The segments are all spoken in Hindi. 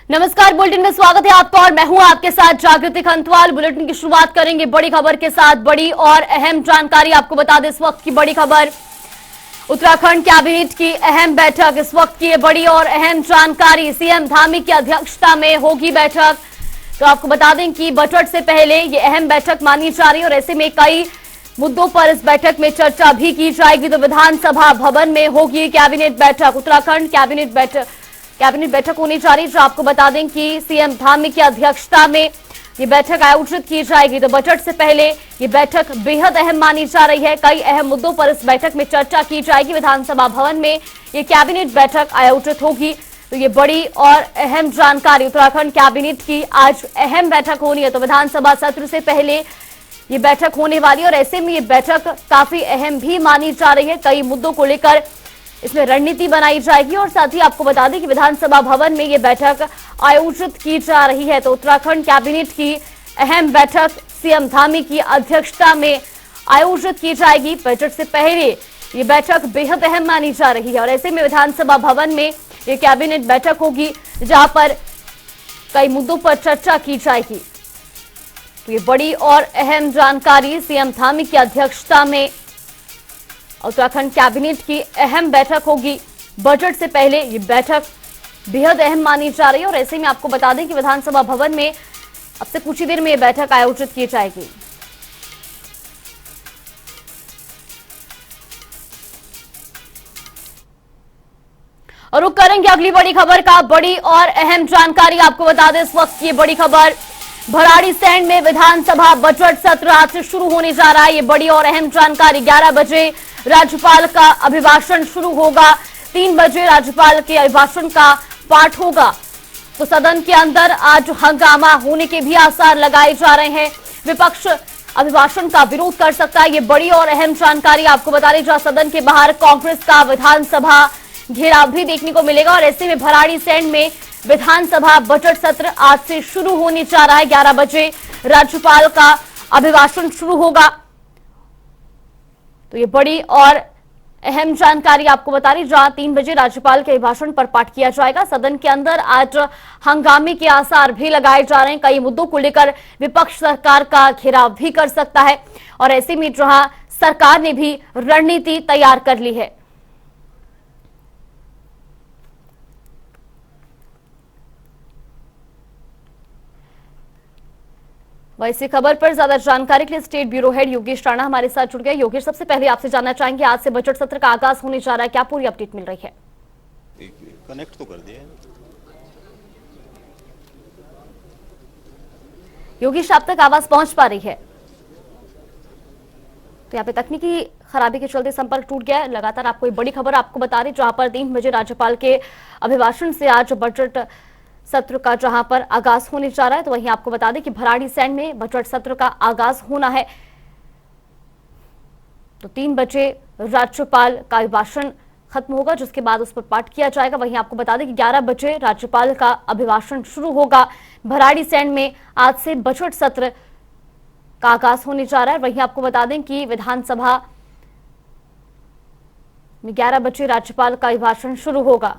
नमस्कार, बुलेटिन में स्वागत है आपका और मैं हूं आपके साथ जागृति खंतवाल। बुलेटिन की शुरुआत करेंगे बड़ी खबर के साथ। बड़ी और अहम जानकारी आपको बता दें, इस वक्त की बड़ी खबर, उत्तराखंड कैबिनेट की अहम बैठक। इस वक्त की बड़ी और अहम जानकारी, सीएम धामी की अध्यक्षता में होगी बैठक। तो आपको बता दें कि बजट से पहले ये अहम बैठक मानी जा रही है और ऐसे में कई मुद्दों पर इस बैठक में चर्चा भी की जाएगी। तो विधानसभा भवन में होगी कैबिनेट बैठक, उत्तराखंड कैबिनेट बैठक होनी जा रही है। जो आपको बता दें कि सीएम धामी की अध्यक्षता में ये बैठक आयोजित की जाएगी। तो बजट से पहले ये बैठक बेहद अहम मानी जा रही है। कई अहम मुद्दों पर इस बैठक में चर्चा की जाएगी। विधानसभा भवन में ये कैबिनेट बैठक आयोजित होगी। तो ये बड़ी और अहम जानकारी, उत्तराखंड कैबिनेट की आज अहम बैठक होनी है। तो विधानसभा सत्र से पहले ये बैठक होने वाली है और ऐसे में ये बैठक काफी अहम भी मानी जा रही है। कई मुद्दों को लेकर इसमें रणनीति बनाई जाएगी और साथ ही आपको बता दें कि विधानसभा भवन में ये बैठक आयोजित की जा रही है। तो उत्तराखंड कैबिनेट की अहम बैठक सीएम धामी की अध्यक्षता में आयोजित की जाएगी। बजट से पहले ये बैठक बेहद अहम मानी जा रही है और ऐसे में विधानसभा भवन में ये कैबिनेट बैठक होगी जहां पर कई मुद्दों पर चर्चा की जाएगी। तो ये बड़ी और अहम जानकारी, सीएम धामी की अध्यक्षता में उत्तराखंड कैबिनेट की अहम बैठक होगी। बजट से पहले ये बैठक बेहद अहम मानी जा रही है और ऐसे में आपको बता दें कि विधानसभा भवन में अब से कुछ ही देर में ये बैठक आयोजित की जाएगी। और रुक करेंगे अगली बड़ी खबर का। बड़ी और अहम जानकारी आपको बता दें, इस वक्त की बड़ी खबर, भराड़ीसैंण में विधानसभा बजट सत्र आज से शुरू होने जा रहा है। ये बड़ी और अहम जानकारी, 11 बजे राज्यपाल का अभिभाषण शुरू होगा। 3 बजे राज्यपाल के अभिभाषण का पाठ होगा। तो सदन के अंदर आज हंगामा होने के भी आसार लगाए जा रहे हैं। विपक्ष अभिभाषण का विरोध कर सकता है। ये बड़ी और अहम जानकारी आपको बता दें, जहां सदन के बाहर कांग्रेस का विधानसभा घेराव भी देखने को मिलेगा और ऐसे में भराड़ीसैंण में विधानसभा बजट सत्र आज से शुरू होने जा रहा है। 11 बजे राज्यपाल का अभिभाषण शुरू होगा। तो ये बड़ी और अहम जानकारी आपको बता रही, जहां 3 बजे राज्यपाल के अभिभाषण पर पाठ किया जाएगा। सदन के अंदर आज हंगामे के आसार भी लगाए जा रहे हैं। कई मुद्दों को लेकर विपक्ष सरकार का घेराव भी कर सकता है और ऐसे में जहां सरकार ने भी रणनीति तैयार कर ली है। वैसी खबर पर ज्यादा जानकारी के लिए state bureau head Yogesh Rana हमारे साथ जुड़ गए। योगेश, सबसे पहले आपसे जानना चाहेंगे, आज से बजट सत्र का आगाज होने जा रहा है, क्या पूरी अपडेट मिल रही है? कनेक्ट तो कर दिया योगेश, आप तक आवाज पहुंच पा रही है? तो यहाँ पे तकनीकी खराबी के चलते संपर्क टूट गया है। लगातार आपको एक बड़ी खबर आपको बता रही, जहां पर 3 बजे राज्यपाल के अभिभाषण से आज बजट सत्र का जहां पर आगाज होने जा रहा है। तो वहीं आपको बता दें कि भराड़ीसैंण में बजट सत्र का आगाज होना है। तो 3 बजे राज्यपाल का अभिभाषण खत्म होगा, जिसके बाद उस पर पाठ किया जाएगा। वहीं आपको बता दें कि 11 बजे राज्यपाल का अभिभाषण शुरू होगा। भराड़ीसैंण में आज से बजट सत्र का आगाज होने जा रहा है। वहीं आपको बता दें कि विधानसभा में 11 बजे राज्यपाल का अभिभाषण शुरू होगा।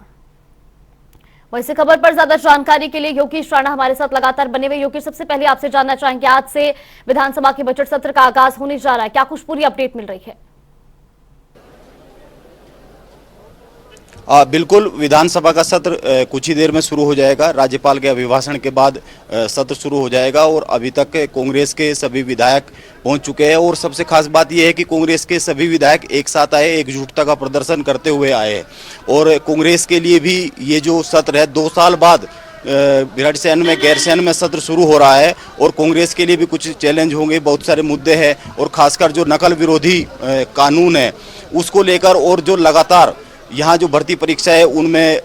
वैसे खबर पर ज्यादा जानकारी के लिए योगेश राणा हमारे साथ लगातार बने हुए। योगेश, सबसे पहले आपसे जानना चाहेंगे, आज से विधानसभा के बजट सत्र का आगाज होने जा रहा है, क्या कुछ पूरी अपडेट मिल रही है? बिल्कुल, विधानसभा का सत्र कुछ ही देर में शुरू हो जाएगा। राज्यपाल के अभिभाषण के बाद सत्र शुरू हो जाएगा और अभी तक कांग्रेस के सभी विधायक पहुंच चुके हैं और सबसे खास बात यह है कि कांग्रेस के सभी विधायक एक साथ आए, एकजुटता का प्रदर्शन करते हुए आए हैं। और कांग्रेस के लिए भी ये जो सत्र है, 2 साल बाद भराड़ीसैंण में गैरसैंण में सत्र शुरू हो रहा है और कांग्रेस के लिए भी कुछ चैलेंज होंगे, बहुत सारे मुद्दे हैं और खासकर जो नकल विरोधी कानून है उसको लेकर और जो लगातार यहाँ जो भर्ती परीक्षा है उनमें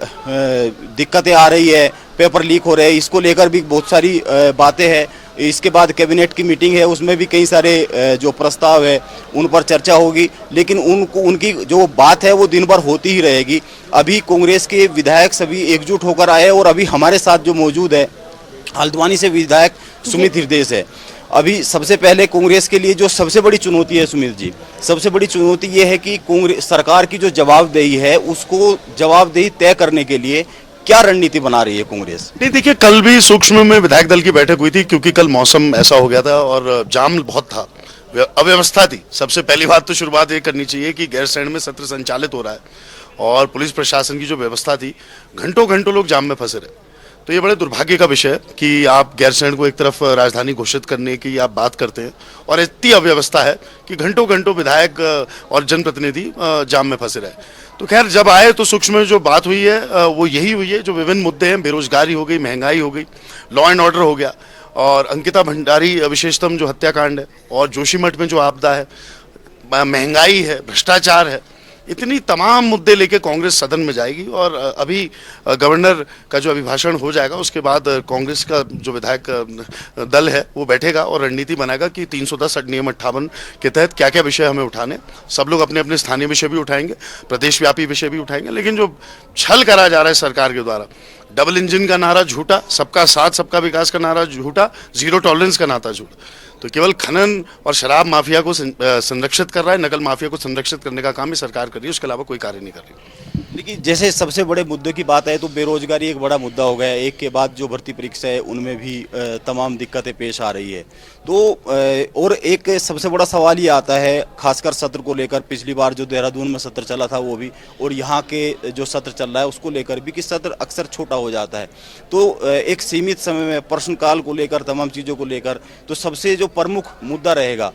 दिक्कतें आ रही है, पेपर लीक हो रहे हैं, इसको लेकर भी बहुत सारी बातें हैं। इसके बाद कैबिनेट की मीटिंग है, उसमें भी कई सारे जो प्रस्ताव है उन पर चर्चा होगी, लेकिन उनकी जो बात है वो दिन भर होती ही रहेगी। अभी कांग्रेस के विधायक सभी एकजुट होकर आए और अभी हमारे साथ जो मौजूद है हल्द्वानी से विधायक सुमित हृदय है। अभी सबसे पहले कांग्रेस के लिए जो सबसे बड़ी चुनौती है सुमित जी, सबसे बड़ी चुनौती ये है कि कांग्रेस सरकार की जो जवाबदेही है उसको जवाबदेही तय करने के लिए क्या रणनीति बना रही है कांग्रेस? नहीं, देखिए, कल भी सूक्ष्म में विधायक दल की बैठक हुई थी, क्योंकि कल मौसम ऐसा हो गया था और जाम बहुत था, अव्यवस्था थी। सबसे पहली बात तो शुरुआत ये करनी चाहिए कि गैरसैंण में सत्र संचालित हो रहा है और पुलिस प्रशासन की जो व्यवस्था थी, घंटों घंटों लोग जाम में फंसे रहे। तो ये बड़े दुर्भाग्य का विषय है कि आप गैरसैंण को एक तरफ राजधानी घोषित करने की आप बात करते हैं और इतनी अव्यवस्था है कि घंटों घंटों विधायक और जनप्रतिनिधि जाम में फंसे रहे। तो खैर, जब आए तो सूक्ष्म में जो बात हुई है वो यही हुई है, जो विभिन्न मुद्दे हैं, बेरोजगारी हो गई, महंगाई हो गई, लॉ एंड ऑर्डर हो गया, और अंकिता भंडारी विशेषतम जो हत्याकांड है, और जोशीमठ में जो आपदा है, महंगाई है, भ्रष्टाचार है, इतनी तमाम मुद्दे लेके कांग्रेस सदन में जाएगी। और अभी गवर्नर का जो अभिभाषण हो जाएगा उसके बाद कांग्रेस का जो विधायक दल है वो बैठेगा और रणनीति बनाएगा कि 310 नियम 58 के तहत क्या क्या विषय हमें उठाने। सब लोग अपने अपने स्थानीय विषय भी उठाएंगे, प्रदेशव्यापी विषय भी उठाएंगे, लेकिन जो छल करा जा रहा है सरकार के द्वारा, डबल इंजन का नारा झूठा, सबका साथ सबका विकास का नारा झूठा, जीरो टॉलरेंस का नारा झूठा, तो केवल खनन और शराब माफिया को संरक्षित कर रहा है, नकल माफिया को संरक्षित करने का काम ही सरकार कर रही है, उसके अलावा कोई कार्य नहीं कर रही। लेकिन जैसे सबसे बड़े मुद्दे की बात है तो बेरोजगारी एक बड़ा मुद्दा हो गया है। एक के बाद जो भर्ती परीक्षा है उनमें भी तमाम दिक्कतें पेश आ रही है। तो और एक सबसे बड़ा सवाल ये आता है, खासकर सत्र को लेकर, पिछली बार जो देहरादून में सत्र चला था वो भी, और यहाँ के जो सत्र चल रहा है उसको लेकर भी, कि सत्र अक्सर छोटा हो जाता है। तो एक सीमित समय में प्रश्नकाल को लेकर, तमाम चीज़ों को लेकर, तो सबसे जो प्रमुख मुद्दा रहेगा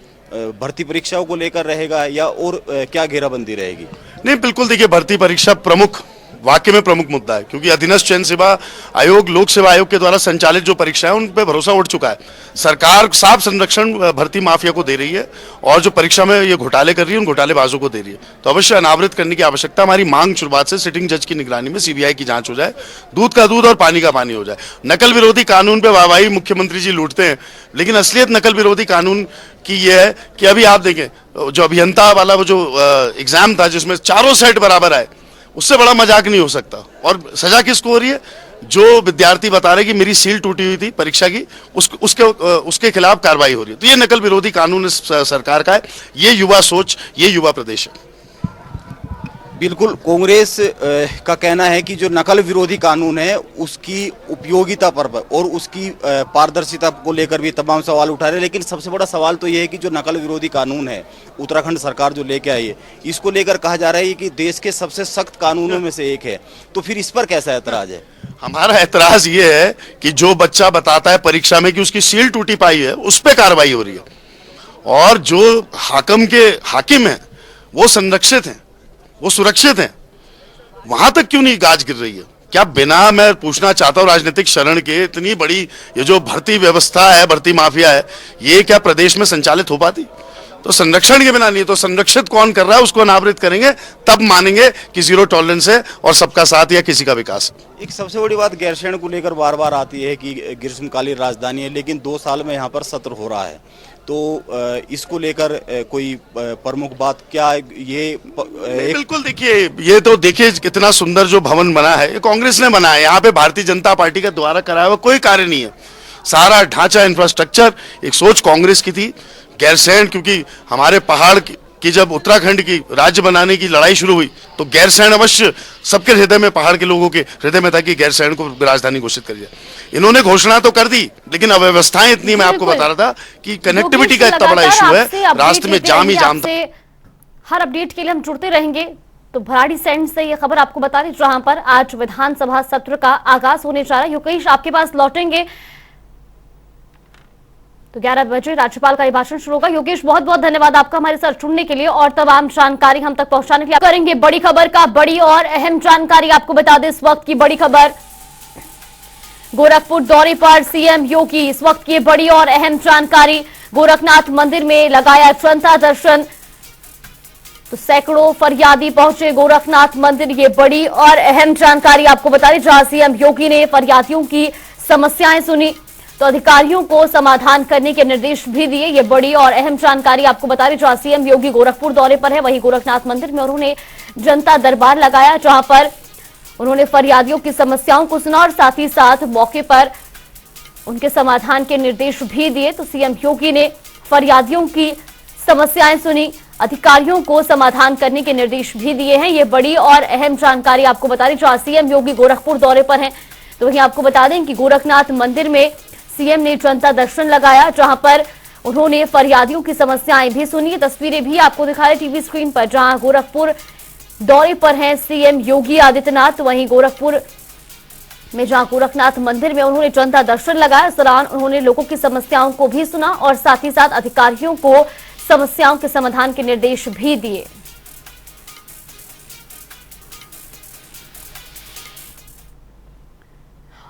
भर्ती परीक्षाओं को लेकर रहेगा या और क्या घेराबंदी रहेगी? नहीं, बिल्कुल, देखिए, भर्ती परीक्षा प्रमुख, वाकई में प्रमुख मुद्दा है, क्योंकि अधीनस्थ चयन सेवा आयोग, लोक सेवा आयोग के द्वारा संचालित जो परीक्षा है उन पर भरोसा उठ चुका है। सरकार साफ संरक्षण भर्ती माफिया को दे रही है और जो परीक्षा में ये घोटाले कर रही है उन घोटालेबाजों को दे रही है। तो अवश्य अनावृत करने की आवश्यकता, हमारी मांग शुरुआत से सिटिंग जज की निगरानी में सीबीआई की जांच हो जाए, दूध का दूध और पानी का पानी हो जाए। नकल विरोधी कानून पे वाहवाही मुख्यमंत्री जी लूटते हैं, लेकिन असलियत नकल विरोधी कानून की ये है कि अभी आप देखें, जो अभियंता वाला वो जो एग्जाम था जिसमें चारों सेट बराबर आए, उससे बड़ा मजाक नहीं हो सकता। और सजा किसको हो रही है? जो विद्यार्थी बता रहे कि मेरी सील टूटी हुई थी परीक्षा की, उसके खिलाफ कार्रवाई हो रही है। तो ये नकल विरोधी कानून इस सरकार का है, ये युवा सोच, ये युवा प्रदेश है। बिल्कुल, कांग्रेस का कहना है कि जो नकल विरोधी कानून है उसकी उपयोगिता पर और उसकी पारदर्शिता को लेकर भी तमाम सवाल उठा रहे हैं। लेकिन सबसे बड़ा सवाल तो ये है कि जो नकल विरोधी कानून है उत्तराखंड सरकार जो लेके आई है, इसको लेकर कहा जा रहा है कि देश के सबसे सख्त कानूनों में से एक है। तो फिर इस पर कैसा एतराज है? हमारा एतराज ये है कि जो बच्चा बताता है परीक्षा में कि उसकी सील टूटी पाई है, उस पर कार्रवाई हो रही है, और जो हाकिम है वो संरक्षित हैं, वो सुरक्षित हैं, वहां तक क्यों नहीं गाज गिर रही है? क्या बिना, मैं पूछना चाहता हूं, राजनीतिक शरण के इतनी बड़ी ये जो भर्ती व्यवस्था है, भर्ती माफिया है, ये क्या प्रदेश में संचालित हो पाती? तो संरक्षण के बिना नहीं, तो संरक्षित कौन कर रहा है उसको अनावृत करेंगे, तब मानेंगे कि जीरो टॉलरेंस है और सबका साथ या किसी का विकास। एक सबसे बड़ी बात गैरसैंण को लेकर बार बार आती है कि ग्रीष्मकालीन राजधानी है, लेकिन 2 साल में यहाँ पर सत्र हो रहा है। तो इसको लेकर कोई प्रमुख बात क्या ये बिल्कुल, देखिए, ये तो देखिए कितना सुंदर जो भवन बना है, ये कांग्रेस ने बनाया है। यहाँ पे भारतीय जनता पार्टी के द्वारा कराया हुआ कोई कार्य नहीं है। सारा ढांचा, इंफ्रास्ट्रक्चर, एक सोच कांग्रेस की थी। गैरसैंण, क्योंकि हमारे पहाड़ की जब उत्तराखंड की राज्य बनाने की लड़ाई शुरू हुई तो गैरसैंण अवश्य सबके हृदय में, पहाड़ के लोगों के हृदय में था कि गैरसैंण को राजधानी घोषित कर दिया। इन्होंने घोषणा तो कर दी, लेकिन अव्यवस्थाएं इतनी, मैं आपको बता रहा था कि कनेक्टिविटी का इतना बड़ा इशू है, रास्ते में जाम ही जाम था। हर अपडेट के लिए हम जुड़ते रहेंगे। तो भराड़ीसैंण से ये खबर आपको बता दी, जहां पर आज विधानसभा सत्र का आगाज होने जा रहा है। योगेश, आपके पास लौटेंगे तो 11 बजे राज्यपाल का अभिभाषण शुरू होगा। योगेश, बहुत बहुत धन्यवाद आपका हमारे साथ जुड़ने के लिए और तमाम जानकारी हम तक पहुंचाने के लिए। करेंगे बड़ी खबर का बड़ी और अहम जानकारी आपको बता दें। इस वक्त की बड़ी खबर, गोरखपुर दौरे पर सीएम योगी। इस वक्त की बड़ी और अहम जानकारी, गोरखनाथ मंदिर में लगाया जनता दर्शन, तो सैकड़ों फरियादी पहुंचे गोरखनाथ मंदिर। ये बड़ी और अहम जानकारी आपको बता दें, जहां सीएम योगी ने फरियादियों की समस्याएं सुनी तो अधिकारियों को समाधान करने के निर्देश भी दिए। ये बड़ी और अहम जानकारी आपको बता रही, जहां सीएम योगी गोरखपुर दौरे पर है, वहीं गोरखनाथ मंदिर में उन्होंने जनता दरबार लगाया, जहां पर उन्होंने फरियादियों की समस्याओं को सुना और साथ ही साथ मौके पर उनके समाधान के निर्देश भी दिए। तो सीएम योगी ने फरियादियों की समस्याएं सुनी, अधिकारियों को समाधान करने के निर्देश भी दिए हैं। ये बड़ी और अहम जानकारी आपको बता दें, जहां सीएम योगी गोरखपुर दौरे पर हैं, तो वहीं आपको बता दें कि गोरखनाथ मंदिर में सीएम ने जनता दर्शन लगाया, जहां पर उन्होंने फरियादियों की समस्याएं भी सुनी। ये तस्वीरें भी आपको दिखा रहे टीवी स्क्रीन पर, जहां गोरखपुर दौरे पर हैं सीएम योगी आदित्यनाथ। वहीं गोरखपुर में जहां गोरखनाथ मंदिर में उन्होंने जनता दर्शन लगाया, इस दौरान उन्होंने लोगों की समस्याओं को भी सुना और साथ ही साथ अधिकारियों को समस्याओं के समाधान के निर्देश भी दिए।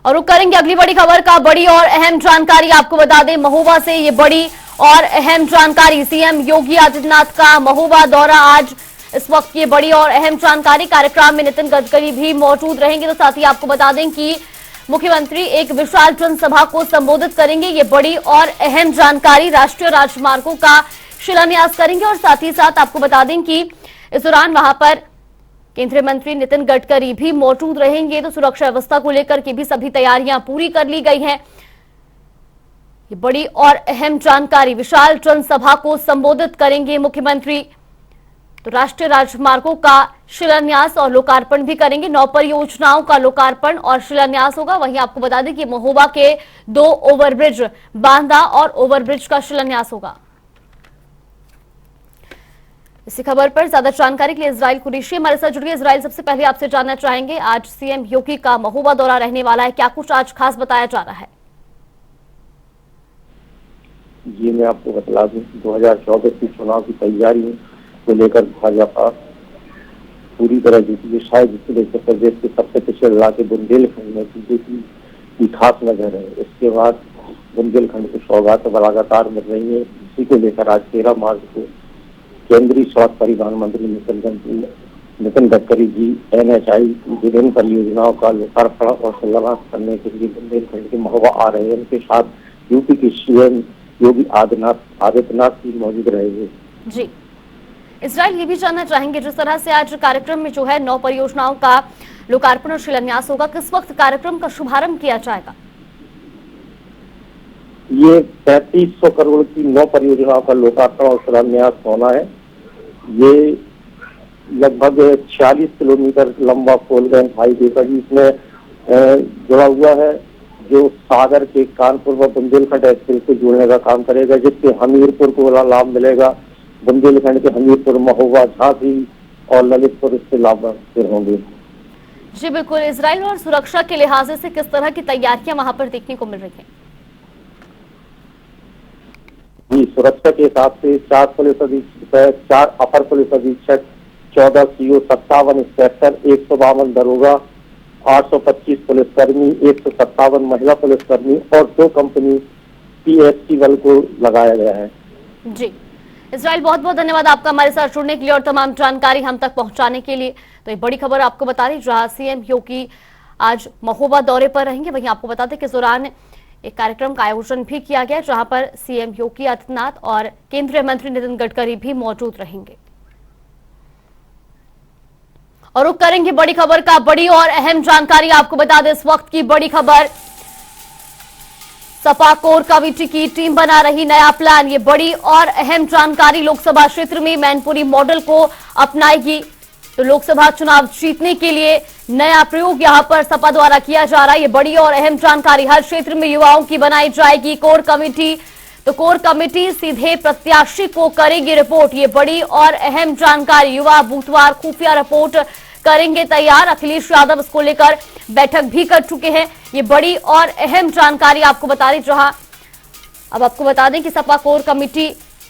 और रुक करेंगे अगली बड़ी खबर का। बड़ी और अहम जानकारी आपको बता दें, महोबा से ये बड़ी और अहम जानकारी। सीएम योगी आदित्यनाथ का महोबा दौरा आज, इस वक्त ये बड़ी और अहम जानकारी। कार्यक्रम में नितिन गडकरी भी मौजूद रहेंगे। तो साथ ही आपको बता दें कि मुख्यमंत्री एक विशाल जनसभा को संबोधित करेंगे। ये बड़ी और अहम जानकारी। राष्ट्रीय राजमार्गों का शिलान्यास करेंगे और साथ ही साथ आपको बता दें कि इस दौरान वहां पर केंद्रीय मंत्री नितिन गडकरी भी मौजूद रहेंगे। तो सुरक्षा व्यवस्था को लेकर के भी सभी तैयारियां पूरी कर ली गई हैं। ये बड़ी और अहम जानकारी। विशाल जनसभा को संबोधित करेंगे मुख्यमंत्री। तो राष्ट्रीय राजमार्गों का शिलान्यास और लोकार्पण भी करेंगे। 9 परियोजनाओं का लोकार्पण और शिलान्यास होगा। वहीं आपको बता दें कि महोबा के 2 ओवरब्रिज, बांदा और ओवरब्रिज का शिलान्यास होगा। इसी खबर पर ज्यादा जानकारी के लिए इजराइल कुरैशी हमारे साथ जुड़िए। इजराइल, सबसे पहले आपसे जानना चाहेंगे, आज सीएम योगी का महोबा दौरा रहने वाला है, क्या कुछ आज खास बताया जा रहा है? जी, मैं आपको बता दूं, 2024 की चुनाव की तैयारी को लेकर भाजपा पूरी तरह जुटी है। शायद उत्तर प्रदेश के सबसे पिछड़े इलाके बुंदेलखंड में बीजेपी की खास नजर है। इसके बाद बुंदेलखंड को सौगात लगातार मिल रही है। इसी को लेकर आज 13 मार्च को केंद्रीय सड़क परिवहन मंत्री नितिन गडकरी जी NHI विभिन्न परियोजनाओं का लोकार्पण और शिलान्यास करने के लिए बुंदेलखंड के महोबा आ रहे हैं। उनके साथ यूपी के सीएम योगी आदित्यनाथ भी मौजूद रहेंगे। जी, इजराइल, ये भी जानना चाहेंगे, जिस तरह से आज कार्यक्रम में जो है 9 परियोजनाओं का लोकार्पण और शिलान्यास होगा, किस वक्त कार्यक्रम का शुभारंभ किया जाएगा? ये 3500 करोड़ की 9 परियोजनाओं का लोकार्पण और शिलान्यास होना है। ये लगभग 46 किलोमीटर लंबा फोर लेन हाईवे का इसमें जुड़ा हुआ है, जो सागर के कानपुर व बुंदेलखंड एक्सप्रेस को जोड़ने का काम करेगा, जिससे हमीरपुर को लाभ मिलेगा। बुंदेलखंड के हमीरपुर, महोबा, झांसी और ललितपुर इससे लाभान्वित होंगे। जी बिल्कुल। इजराइल, और सुरक्षा के लिहाज से किस तरह की तैयारियां वहां पर देखने को मिल रही हैं? जी, सुरक्षा के हिसाब से 4 पुलिस अधीक्षक, 4 अपर पुलिस अधीक्षक, 14 CO, 57 इंस्पेक्टर, 152 दरोगा, 825 पुलिसकर्मी, 157 महिला पुलिसकर्मी और 2 कंपनी PSC बल को लगाया गया है। जी इजराइल, बहुत बहुत धन्यवाद आपका हमारे साथ जुड़ने के लिए और तमाम जानकारी हम तक पहुंचाने के लिए। तो एक बड़ी खबर आपको बता रही, जहां सीएम योगी आज महोबा दौरे पर रहेंगे। वहीं आपको बता दें कि इस दौरान एक कार्यक्रम का आयोजन भी किया गया, जहां पर सीएम योगी आदित्यनाथ और केंद्रीय मंत्री नितिन गडकरी भी मौजूद रहेंगे। और रुक करेंगे बड़ी खबर का। बड़ी और अहम जानकारी आपको बता दें, इस वक्त की बड़ी खबर, सपा कोर कमेटी की टीम बना रही नया प्लान। ये बड़ी और अहम जानकारी। लोकसभा क्षेत्र में मैनपुरी मॉडल को अपनाएगी। तो लोकसभा चुनाव जीतने के लिए नया प्रयोग यहां पर सपा द्वारा किया जा रहा है। ये बड़ी और अहम जानकारी। हर क्षेत्र में युवाओं की बनाई जाएगी कोर कमेटी। तो कोर कमेटी सीधे प्रत्याशी को करेगी रिपोर्ट। ये बड़ी और अहम जानकारी। युवा बूथवार खुफिया रिपोर्ट करेंगे तैयार। अखिलेश यादव इसको लेकर बैठक भी कर चुके हैं। ये बड़ी और अहम जानकारी आपको बता रही, जहां अब आपको बता दें कि सपा कोर कमेटी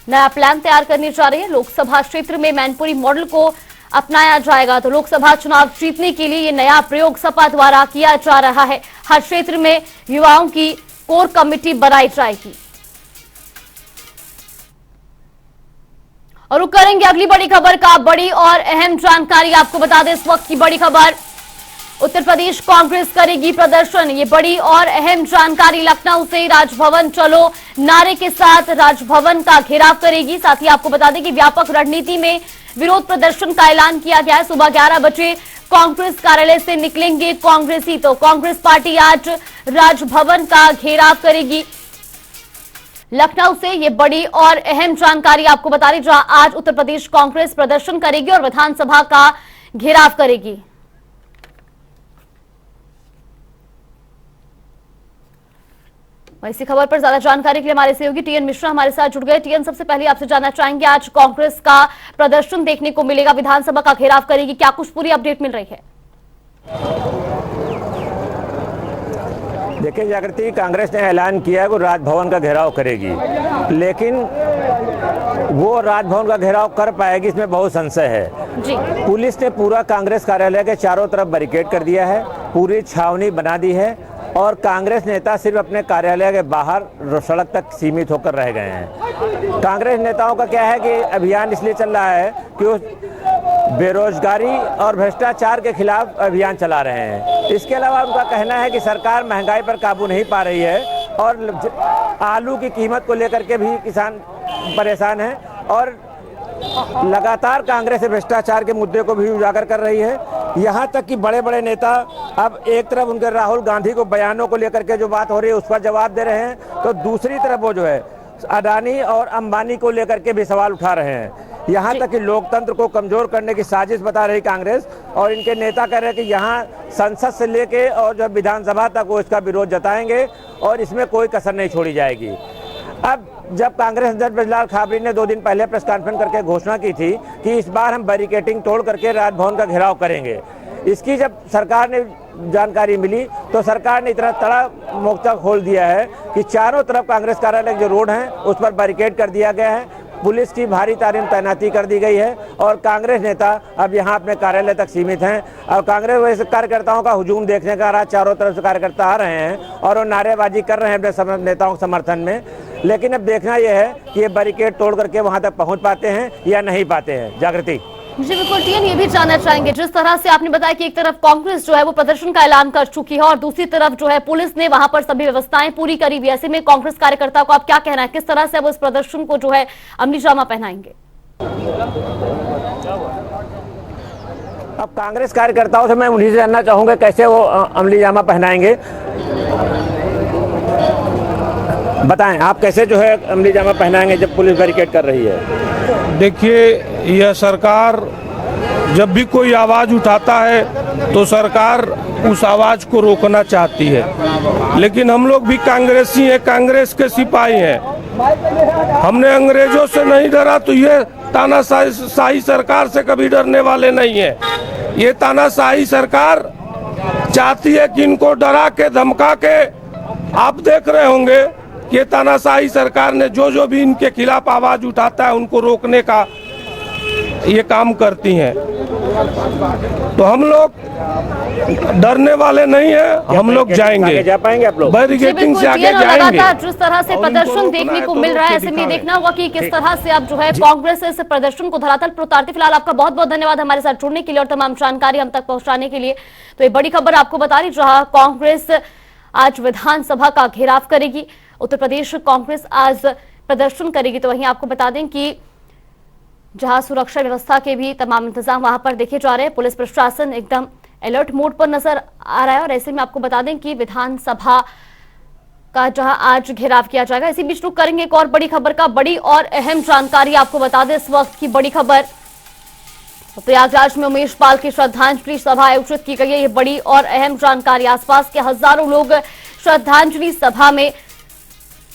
नया प्लान तैयार करने जा रही है। लोकसभा क्षेत्र में मैनपुरी मॉडल को अपनाया जाएगा। तो लोकसभा चुनाव जीतने के लिए ये नया प्रयोग सपा द्वारा किया जा रहा है। हर क्षेत्र में युवाओं की कोर कमेटी बनाई जाएगी। और रुक करेंगे अगली बड़ी खबर का। बड़ी और अहम जानकारी आपको बता दें, इस वक्त की बड़ी खबर, उत्तर प्रदेश कांग्रेस करेगी प्रदर्शन। ये बड़ी और अहम जानकारी। लखनऊ से राजभवन चलो नारे के साथ राजभवन का घेराव करेगी। साथ ही आपको बता दें कि व्यापक रणनीति में विरोध प्रदर्शन का ऐलान किया गया है। सुबह 11 बजे कांग्रेस कार्यालय से निकलेंगे कांग्रेसी। तो कांग्रेस पार्टी आज राजभवन का घेराव करेगी। लखनऊ से ये बड़ी और अहम जानकारी आपको बता रही, जहां आज उत्तर प्रदेश कांग्रेस प्रदर्शन करेगी और विधानसभा का घेराव करेगी। इसी खबर पर ज्यादा जानकारी के लिए हमारे सहयोगी टीएन मिश्रा हमारे साथ जुड़ गए। टीएन, सबसे पहले आपसे जानना चाहेंगे, आज कांग्रेस का प्रदर्शन देखने को मिलेगा, विधानसभा का घेराव करेगी, क्या कुछ पूरी अपडेट मिल रही है? देखिए जागृति, कांग्रेस ने ऐलान किया है वो राजभवन का घेराव करेगी, लेकिन वो राजभवन का घेराव कर पाएगी इसमें बहुत संशय है जी। पुलिस ने पूरा कांग्रेस कार्यालय के चारों तरफ बैरिकेड कर दिया है, पूरी छावनी बना दी है और कांग्रेस नेता सिर्फ अपने कार्यालय के बाहर सड़क तक सीमित होकर रह गए हैं। कांग्रेस नेताओं का क्या है कि अभियान इसलिए चल रहा है कि वो बेरोजगारी और भ्रष्टाचार के खिलाफ अभियान चला रहे हैं। इसके अलावा उनका कहना है कि सरकार महंगाई पर काबू नहीं पा रही है और आलू की कीमत को लेकर के भी किसान परेशान हैं और लगातार कांग्रेस भ्रष्टाचार के मुद्दे को भी उजागर कर रही है। यहाँ तक कि बड़े बड़े नेता अब एक तरफ उनके राहुल गांधी को बयानों को लेकर के जो बात हो रही है उस पर जवाब दे रहे हैं, तो दूसरी तरफ वो जो है अडानी और अंबानी को लेकर के भी सवाल उठा रहे हैं। यहाँ तक कि लोकतंत्र को कमजोर करने की साजिश बता रही कांग्रेस और इनके नेता कह रहे हैं कि यहाँ संसद से लेके और जब विधानसभा तक वो इसका विरोध जताएंगे और इसमें कोई कसर नहीं छोड़ी जाएगी। अब जब कांग्रेस अध्यक्ष बृजलाल खाबरी ने 2 दिन पहले प्रेस कॉन्फ्रेंस करके घोषणा की थी कि इस बार हम बैरिकेडिंग तोड़ करके राजभवन का घेराव करेंगे, इसकी जब सरकार ने जानकारी मिली तो सरकार ने इतना तड़ा मोर्चा खोल दिया है कि चारों तरफ कांग्रेस कार्यालय जो रोड हैं उस पर बैरिकेड कर दिया गया है, पुलिस की भारी तैनाती कर दी गई है और कांग्रेस नेता अब यहाँ अपने कार्यालय तक सीमित हैं और कांग्रेस वैसे कार्यकर्ताओं का हुजूम देखने का रहा, चारों तरफ से कार्यकर्ता आ रहे हैं और वो नारेबाजी कर रहे हैं अपने नेताओं के समर्थन में। लेकिन अब देखना यह है कि ये बैरिकेड तोड़ करके वहाँ तक पहुँच पाते हैं या नहीं पाते हैं। जागृति जी बिल्कुल, टीएन ये भी जानना चाहेंगे, जिस तरह से आपने बताया कि एक तरफ कांग्रेस जो है वो प्रदर्शन का ऐलान कर चुकी है और दूसरी तरफ जो है पुलिस ने वहां पर सभी व्यवस्थाएं पूरी करी हुई है, ऐसे में कांग्रेस कार्यकर्ता को आप क्या कहना है, किस तरह से अब उस प्रदर्शन को जो है अमली जामा पहनाएंगे? अब कांग्रेस कार्यकर्ताओं से मैं उन्हीं से जानना चाहूंगा कैसे वो अमली जामा पहनाएंगे। बताएं आप कैसे जो है अमली जामा पहनाएंगे जब पुलिस बैरिकेड कर रही है? देखिए, यह सरकार जब भी कोई आवाज़ उठाता है तो सरकार उस आवाज़ को रोकना चाहती है, लेकिन हम लोग भी कांग्रेसी हैं, कांग्रेस के सिपाही हैं। हमने अंग्रेजों से नहीं डरा तो ये तानाशाही सरकार से कभी डरने वाले नहीं है। ये तानाशाही सरकार चाहती है कि इनको डरा के धमका के, आप देख रहे होंगे कि तानाशाही सरकार ने जो भी इनके खिलाफ आवाज उठाता है उनको रोकने का ये काम करती हैं। तो हम लोग डरने वाले नहीं हैं, हम लोग जाएंगे, जा पाएंगे आप लोग बैरिकेडिंग से आगे जाएंगे। लगातार जिस तरह से प्रदर्शन देखने को मिल रहा है, ऐसे में देखना होगा कि किस तरह से अब जो है कांग्रेस इस प्रदर्शन को धरातल पर उतारती। फिलहाल आपका बहुत बहुत धन्यवाद हमारे साथ जुड़ने के लिए और तमाम जानकारी हम तक पहुंचाने के लिए। तो ये बड़ी खबर आपको बता रही, जहां कांग्रेस आज विधानसभा का घेराव करेगी, उत्तर प्रदेश कांग्रेस आज प्रदर्शन करेगी। तो वहीं आपको बता दें कि जहां सुरक्षा व्यवस्था के भी तमाम इंतजाम वहां पर देखे जा रहे हैं, पुलिस प्रशासन एकदम अलर्ट मोड पर नजर आ रहा है और ऐसे में आपको बता दें कि विधानसभा का जहां आज घेराव किया जाएगा। इसी बीच रुक करेंगे एक और बड़ी खबर का, बड़ी और अहम जानकारी आपको बता दें इस वक्त की बड़ी खबर। प्रयागराज में उमेश पाल की श्रद्धांजलि सभा आयोजित की गई है, ये बड़ी और अहम जानकारी। आसपास के हजारों लोग श्रद्धांजलि सभा में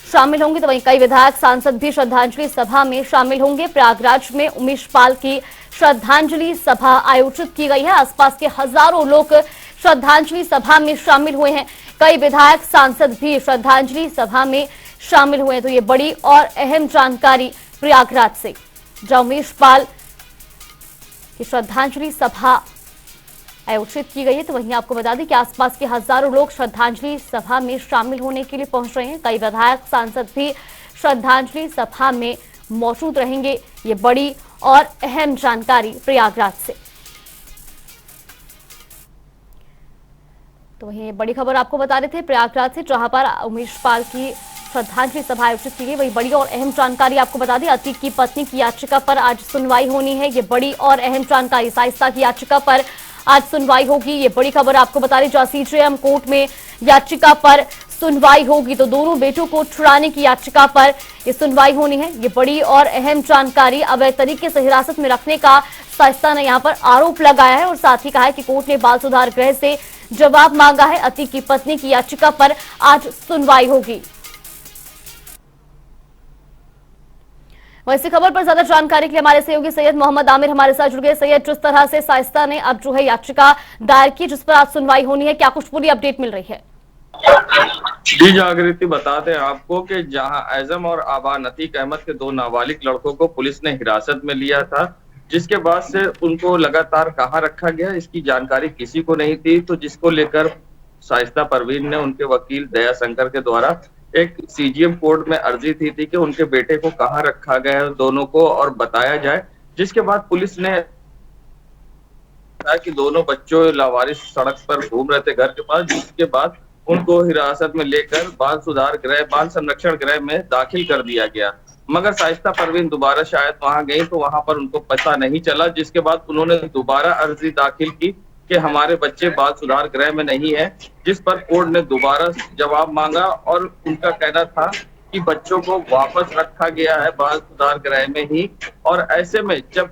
शामिल होंगे, तो वहीं कई विधायक सांसद भी श्रद्धांजलि सभा में शामिल होंगे। प्रयागराज में उमेश पाल की श्रद्धांजलि सभा आयोजित की गई है, आसपास के हजारों लोग श्रद्धांजलि सभा में शामिल हुए हैं, कई विधायक सांसद भी श्रद्धांजलि सभा में शामिल हुए हैं। तो ये बड़ी और अहम जानकारी प्रयागराज से, जहां उमेश पाल की श्रद्धांजलि सभा आयोजित की गई है। तो वहीं आपको बता दें कि आसपास के हजारों लोग श्रद्धांजलि सभा में शामिल होने के लिए पहुंच रहे हैं, कई विधायक सांसद भी श्रद्धांजलि सभा में मौजूद रहेंगे। ये बड़ी और अहम जानकारी प्रयागराज से। तो वहीं बड़ी खबर आपको बता रहे थे प्रयागराज से, जहां पर उमेश पाल की श्रद्धांजलि सभा आयोजित की गई। वही बड़ी और अहम जानकारी आपको बता दें, अतीक की पत्नी की याचिका पर आज सुनवाई होनी है, ये बड़ी और अहम जानकारी। शाइस्ता की याचिका पर आज सुनवाई होगी, ये बड़ी खबर आपको बता रही, जहां सीजेएम कोर्ट में याचिका पर सुनवाई होगी। तो दोनों बेटों को छुड़ाने की याचिका पर ये सुनवाई होनी है। ये बड़ी और अहम जानकारी। अवैध तरीके से हिरासत में रखने का शाइस्ता ने यहां पर आरोप लगाया है और साथ ही कहा है कि कोर्ट ने बाल सुधार गृह से जवाब मांगा है। अतीक की पत्नी की याचिका पर आज सुनवाई होगी। वैसी खबर पर ज्यादा जानकारी के लिए हमारे सहयोगी सैयद मोहम्मद आमिर हमारे साथ जुड़ गए। सैयद, जिस तरह से शाइस्ता ने अब जो है याचिका दायर की जिस पर आज सुनवाई होनी है, क्या कुछ पूरी अपडेट मिल रही है? जी जागृति, बताते हैं आपको कि जहां आजम और आबान अतीक अहमद के 2 नाबालिग लड़कों को पुलिस ने हिरासत में लिया था, जिसके बाद से उनको लगातार कहां रखा गया इसकी जानकारी किसी को नहीं थी। तो जिसको लेकर शाइस्ता परवीन ने उनके वकील दया शंकर के द्वारा एक सीजीएम कोर्ट में अर्जी थी कि उनके बेटे को कहां रखा गया है दोनों को और बताया जाए। जिसके बाद पुलिस ने कहा कि दोनों बच्चों लावारिस सड़क पर घूम रहे थे घर के पास, जिसके बाद उनको हिरासत में लेकर बाल सुधार गृह, बाल संरक्षण गृह में दाखिल कर दिया गया। मगर शाइस्ता परवीन दोबारा शायद वहां गई तो वहां पर उनको पता नहीं चला, जिसके बाद उन्होंने दोबारा अर्जी दाखिल की कि हमारे बच्चे बाल सुधार गृह में नहीं है, जिस पर कोर्ट ने दोबारा जवाब मांगा और उनका कहना था कि बच्चों को वापस रखा गया है बाल सुधार गृह में ही। और ऐसे में जब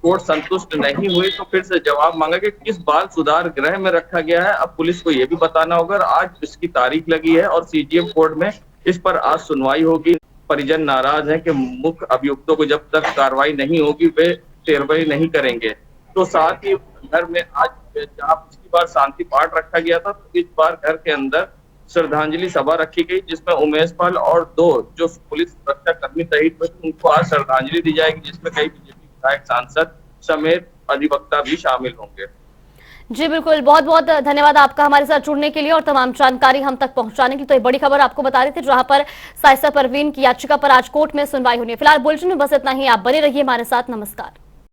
कोर्ट संतुष्ट नहीं हुई तो फिर से जवाब मांगा कि किस बाल सुधार गृह में रखा गया है, अब पुलिस को यह भी बताना होगा। आज इसकी तारीख लगी है और सीजीएम कोर्ट में इस पर आज सुनवाई होगी। परिजन नाराज हैं कि मुख्य अभियुक्तों को जब तक कार्रवाई नहीं होगी वे पैरवी नहीं करेंगे। तो साथ ही घर में आज जहाँ पिछली बार शांति पाठ रखा गया था, तो इस बार घर के अंदर श्रद्धांजलि सभा रखी गई, जिसमें उमेश पाल और 2 जो पुलिस सुरक्षा कर्मी शहीद हुए उनको आज श्रद्धांजलि दी जाएगी, जिसमें कई बीजेपी विधायक, सांसद समेत अधिवक्ता भी शामिल होंगे। जी बिल्कुल, बहुत बहुत धन्यवाद आपका हमारे साथ जुड़ने के लिए और तमाम जानकारी हम तक पहुंचाने के लिए। तो ये बड़ी खबर आपको बता रही थी, जहां पर शाइस्ता परवीन की याचिका पर आज कोर्ट में सुनवाई होनी है। फिलहाल बुलेटिन में बस इतना ही। आप बने रहिए हमारे साथ। नमस्कार।